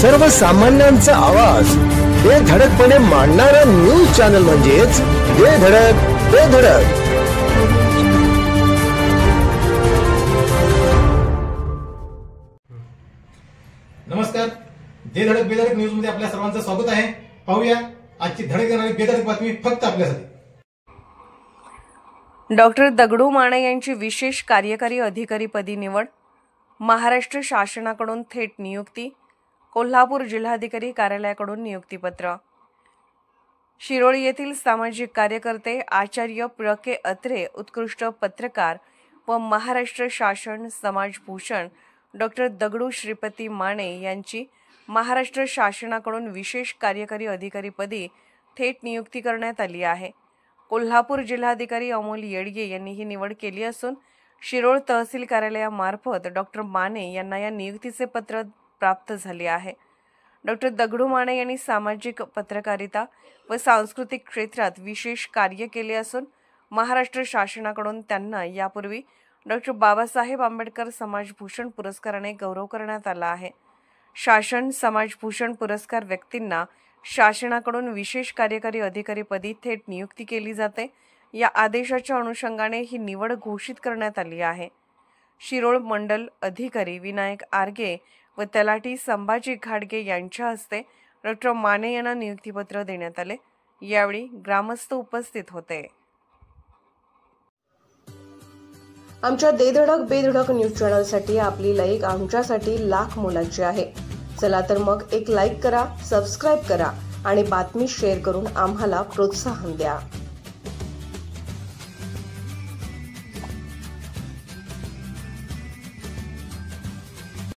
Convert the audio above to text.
सर्वसामान्यांचा आवाज बेधडकपणे मांडणारा न्यूज चॅनल म्हणजेच बेधडक बेधडक। नमस्कार, बेधडक बेधडक न्यूज मध्ये आपल्या सर्वांचं स्वागत आहे। पाहूया आजची धडक देणारी बेधडक बातमी फक्त आपल्यासाठी। डॉक्टर दगडू माने यांची विशेष कार्यकारी अधिकारी पदी निवड, महाराष्ट्र शासनाकडून थेट नियुक्ती, कोल्हापूर जिल्हाधिकारी कार्यालयाकडून नियुक्तीपत्र। शिरोळी येथील सामाजिक कार्यकर्ते आचार्य प्र के अत्रे उत्कृष्ट पत्रकार व महाराष्ट्र शासन समाजभूषण डॉक्टर दगडू श्रीपती माने यांची महाराष्ट्र शासनाकडून विशेष कार्यकारी अधिकारी पदी थेट नियुक्ती करण्यात आली आहे। कोल्हापूर जिल्हाधिकारी अमोल येडगे यांनी ही निवड केली असून शिरोळ तहसील कार्यालयामार्फत डॉक्टर माने यांना या नियुक्तीचे पत्र प्राप्त झाले आहे। डॉक्टर दगडू माने यांनी सामाजिक पत्रकारिता व सांस्कृतिक क्षेत्रात विशेष कार्य केले असून महाराष्ट्र शासनाकडून त्यांना यापूर्वी डॉक्टर बाबासाहेब आंबेडकर समाजभूषण पुरस्काराने गौरव करण्यात आला आहे। शासन समाजभूषण पुरस्कार व्यक्तींना शासनाकडून विशेष कार्यकारी अधिकारी पदी थेट नियुक्ती केली जाते। या आदेशाच्या अनुषंगाने ही निवड घोषित करण्यात आली आहे। शिरोळ मंडल अधिकारी विनायक आर्गे व तलाठी संभाजी घाडगे यांच्या हस्ते डॉक्टर माने यांना नियुक्तीपत्र देण्यात आले। यावेळी ग्रामस्थ उपस्थित होते। आमच्या बेधडक बेधडक न्यूज चॅनलसाठी आपली लाईक आमच्यासाठी लाख मोलाची आहे। चला तर मग एक लाईक करा, सबस्क्राईब करा आणि बातमी शेअर करून आम्हाला प्रोत्साहन द्या।